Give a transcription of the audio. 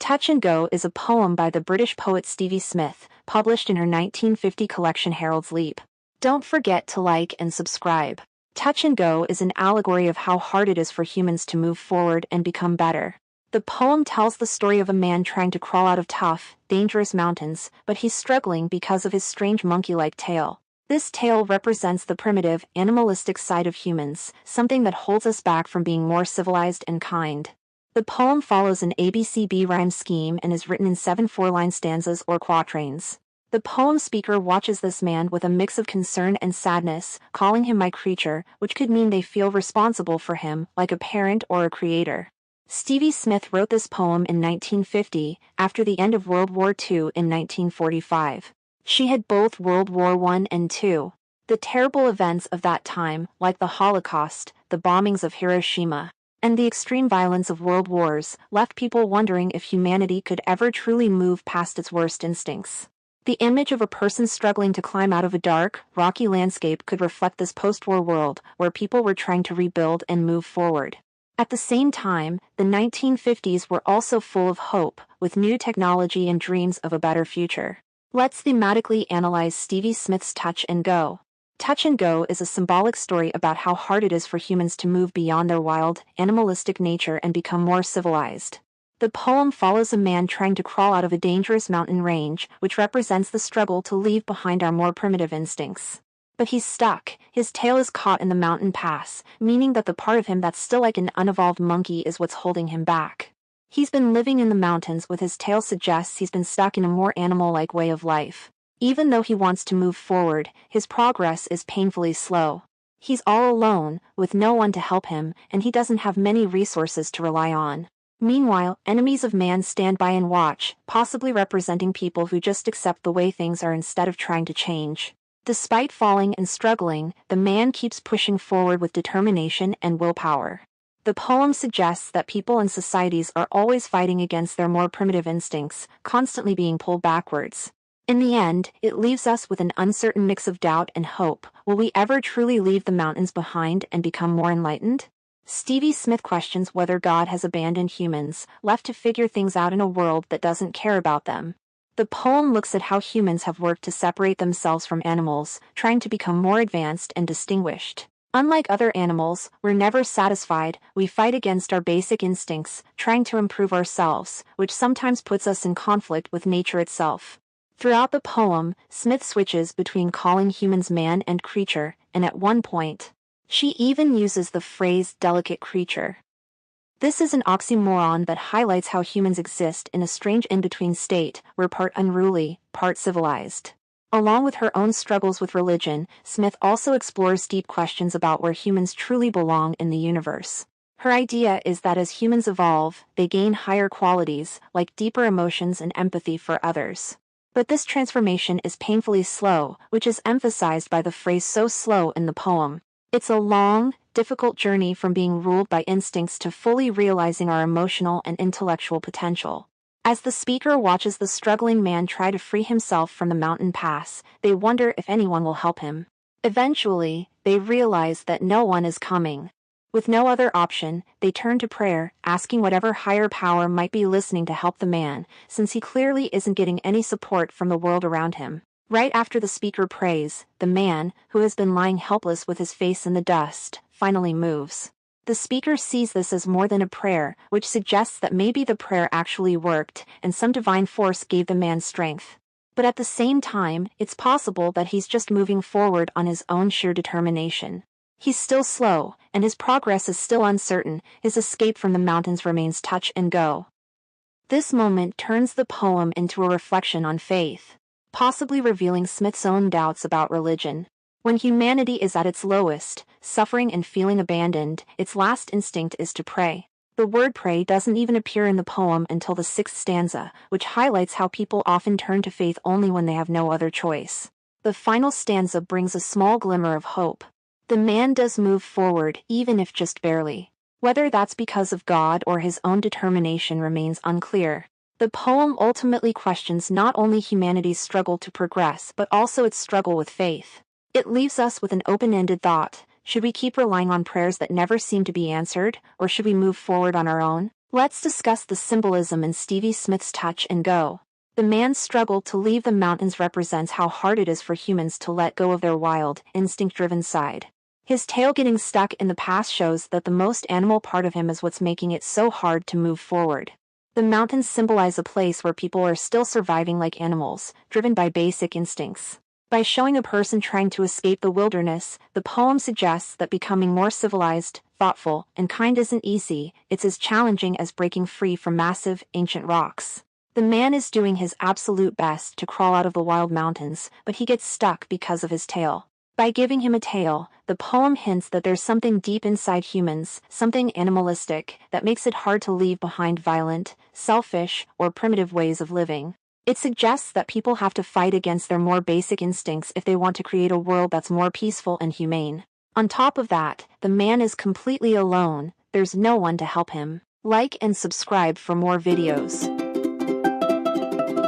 Touch and Go is a poem by the British poet Stevie Smith, published in her 1950 collection Harold's Leap. Don't forget to like and subscribe. Touch and Go is an allegory of how hard it is for humans to move forward and become better. The poem tells the story of a man trying to crawl out of tough, dangerous mountains, but he's struggling because of his strange monkey-like tail. This tail represents the primitive, animalistic side of humans, something that holds us back from being more civilized and kind. The poem follows an ABCB rhyme scheme and is written in 7 4-line stanzas or quatrains. The poem speaker watches this man with a mix of concern and sadness, calling him my creature, which could mean they feel responsible for him, like a parent or a creator. Stevie Smith wrote this poem in 1950, after the end of World War II in 1945. She had both World War I and II. The terrible events of that time, like the Holocaust, the bombings of Hiroshima, and the extreme violence of world wars, left people wondering if humanity could ever truly move past its worst instincts. The image of a person struggling to climb out of a dark, rocky landscape could reflect this post-war world, where people were trying to rebuild and move forward. At the same time, the 1950s were also full of hope, with new technology and dreams of a better future. Let's thematically analyze Stevie Smith's Touch and Go. Touch and Go is a symbolic story about how hard it is for humans to move beyond their wild, animalistic nature and become more civilized. The poem follows a man trying to crawl out of a dangerous mountain range, which represents the struggle to leave behind our more primitive instincts. But he's stuck. His tail is caught in the mountain pass, meaning that the part of him that's still like an unevolved monkey is what's holding him back. He's been living in the mountains with his tail suggests he's been stuck in a more animal-like way of life. Even though he wants to move forward, his progress is painfully slow. He's all alone, with no one to help him, and he doesn't have many resources to rely on. Meanwhile, enemies of man stand by and watch, possibly representing people who just accept the way things are instead of trying to change. Despite falling and struggling, the man keeps pushing forward with determination and willpower. The poem suggests that people and societies are always fighting against their more primitive instincts, constantly being pulled backwards. In the end, it leaves us with an uncertain mix of doubt and hope. Will we ever truly leave the mountains behind and become more enlightened? Stevie Smith questions whether God has abandoned humans, left to figure things out in a world that doesn't care about them. The poem looks at how humans have worked to separate themselves from animals, trying to become more advanced and distinguished. Unlike other animals, we're never satisfied. We fight against our basic instincts, trying to improve ourselves, which sometimes puts us in conflict with nature itself. Throughout the poem, Smith switches between calling humans man and creature, and at one point, she even uses the phrase delicate creature. This is an oxymoron that highlights how humans exist in a strange in-between state, we're part unruly, part civilized. Along with her own struggles with religion, Smith also explores deep questions about where humans truly belong in the universe. Her idea is that as humans evolve, they gain higher qualities, like deeper emotions and empathy for others. But this transformation is painfully slow, which is emphasized by the phrase "so slow" in the poem. It's a long, difficult journey from being ruled by instincts to fully realizing our emotional and intellectual potential. As the speaker watches the struggling man try to free himself from the mountain pass, they wonder if anyone will help him. Eventually, they realize that no one is coming. With no other option, they turn to prayer, asking whatever higher power might be listening to help the man, since he clearly isn't getting any support from the world around him. Right after the speaker prays, the man, who has been lying helpless with his face in the dust, finally moves. The speaker sees this as more than a prayer, which suggests that maybe the prayer actually worked, and some divine force gave the man strength. But at the same time, it's possible that he's just moving forward on his own sheer determination. He's still slow, and his progress is still uncertain. His escape from the mountains remains touch and go. This moment turns the poem into a reflection on faith, possibly revealing Smith's own doubts about religion. When humanity is at its lowest, suffering and feeling abandoned, its last instinct is to pray. The word pray doesn't even appear in the poem until the 6th stanza, which highlights how people often turn to faith only when they have no other choice. The final stanza brings a small glimmer of hope. The man does move forward, even if just barely. Whether that's because of God or his own determination remains unclear. The poem ultimately questions not only humanity's struggle to progress but also its struggle with faith. It leaves us with an open-ended thought. Should we keep relying on prayers that never seem to be answered, or should we move forward on our own? Let's discuss the symbolism in Stevie Smith's Touch and Go. The man's struggle to leave the mountains represents how hard it is for humans to let go of their wild, instinct-driven side. His tail getting stuck in the past shows that the most animal part of him is what's making it so hard to move forward. The mountains symbolize a place where people are still surviving like animals, driven by basic instincts. By showing a person trying to escape the wilderness, the poem suggests that becoming more civilized, thoughtful, and kind isn't easy. It's as challenging as breaking free from massive, ancient rocks. The man is doing his absolute best to crawl out of the wild mountains, but he gets stuck because of his tail. By giving him a tail, the poem hints that there's something deep inside humans, something animalistic, that makes it hard to leave behind violent, selfish, or primitive ways of living. It suggests that people have to fight against their more basic instincts if they want to create a world that's more peaceful and humane. On top of that, the man is completely alone, there's no one to help him. Like and subscribe for more videos.